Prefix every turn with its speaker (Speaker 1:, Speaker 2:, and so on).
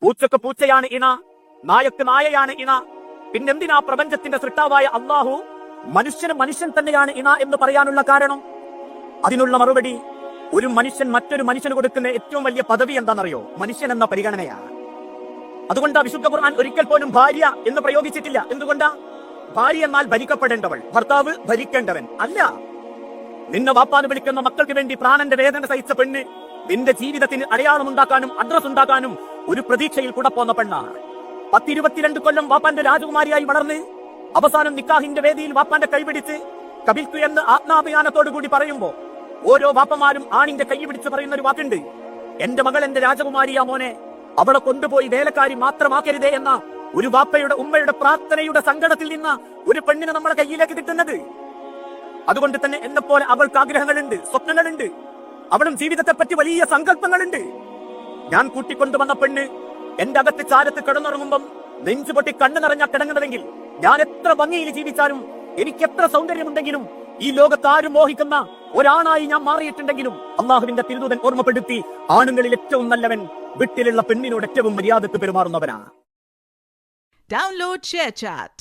Speaker 1: പൂച്ചക്ക് പൂച്ചയാണ് ഇണ, നായക്ക് നായയാണ് ഇണ, പിന്നെന്തിനാ പ്രപഞ്ചത്തിന്റെ സൃഷ്ടാവായ അള്ളാഹു മനുഷ്യന് മനുഷ്യൻ തന്നെയാണ് ഇണ എന്ന് പറയാനുള്ള കാരണം? അതിനുള്ള മറുപടി, ഒരു മനുഷ്യൻ മറ്റൊരു മനുഷ്യന് കൊടുക്കുന്ന ഏറ്റവും വലിയ പദവി എന്താണെന്നറിയോ? മനുഷ്യൻ എന്ന പരിഗണനയാണ്. അതുകൊണ്ടാ വിശുദ്ധ ഖുർആൻ ഒരിക്കൽ പോലും ഭാര്യ എന്ന് പ്രയോഗിച്ചിട്ടില്ല. എന്തുകൊണ്ടാ? ഭാര്യ എന്നാൽ ഭരിക്കപ്പെടേണ്ടവൾ, ഭർത്താവ് ഭരിക്കേണ്ടവൻ അല്ല. നിന്നെ വാപ്പാന്ന് വിളിക്കുന്ന മക്കൾക്ക് വേണ്ടി പ്രാണന്റെ വേദന സഹിച്ച പെണ്ണ് നിന്റെ ജീവിതത്തിന് അടയാളമുണ്ടാക്കാനും അഡ്രസ് ഉണ്ടാക്കാനും ഒരു പ്രതീക്ഷയിൽ കൂടെ പോന്ന പെണ്ണാണ്. 10-22 കൊല്ലം വാപ്പാന്റെ രാജകുമാരിയായി വളർന്ന് അവസാനം നിക്കാഹിന്റെ വേദിയിൽ വാപ്പാന്റെ കൈപിടിച്ച് കബിൽക്കു എന്ന് ആത്മാഭിമാനത്തോടു കൂടി പറയുമ്പോ ഓരോ വാപ്പമാരും ആണിന്റെ കൈ പിടിച്ച് പറയുന്ന ഒരു വാക്കുണ്ട്, എന്റെ മകൾ എന്റെ രാജകുമാരിയാ മോനെ, അവളെ കൊണ്ടുപോയി വേലക്കാരി മാത്രമാക്കരുതേ എന്ന ഒരു വാപ്പയുടെ ഉമ്മയുടെ പ്രാർത്ഥനയുടെ സങ്കടത്തിൽ നിന്ന് ഒരു പെണ്ണിനെ നമ്മളെ കയ്യിലേക്ക് കിട്ടുന്നത്. അതുകൊണ്ട് തന്നെ എന്നെ പോലെ അവൾക്ക് ആഗ്രഹങ്ങളുണ്ട്, സ്വപ്നങ്ങളുണ്ട്, അവളും ജീവിതത്തെ പറ്റി വലിയ സങ്കല്പങ്ങളുണ്ട്. ഞാൻ കൂട്ടിക്കൊണ്ടുവന്ന പെണ്ണ് എന്റെ അകത്ത് ചാരത്ത് കിടന്നുറങ്ങുമ്പം നെഞ്ചു പൊട്ടി കണ്ണു നിറഞ്ഞ കിടങ്ങുന്നതെങ്കിൽ ഞാൻ എത്ര ഭംഗിയിൽ ജീവിച്ചാലും എനിക്ക് എത്ര സൗന്ദര്യമുണ്ടെങ്കിലും ഈ ലോകത്ത് ആരും മോഹിക്കുന്ന ഒരാണായി ഞാൻ മാറിയിട്ടുണ്ടെങ്കിലും അള്ളാഹുവിന്റെ തിരുദൂതൻ ഓർമ്മപ്പെടുത്തി, ആണുങ്ങളിൽ ഏറ്റവും നല്ലവൻ വീട്ടിലുള്ള പെണ്ണിനോട് ഏറ്റവും മര്യാദക്ക് പെരുമാറുന്നവനാണ്.
Speaker 2: Download ShareChat.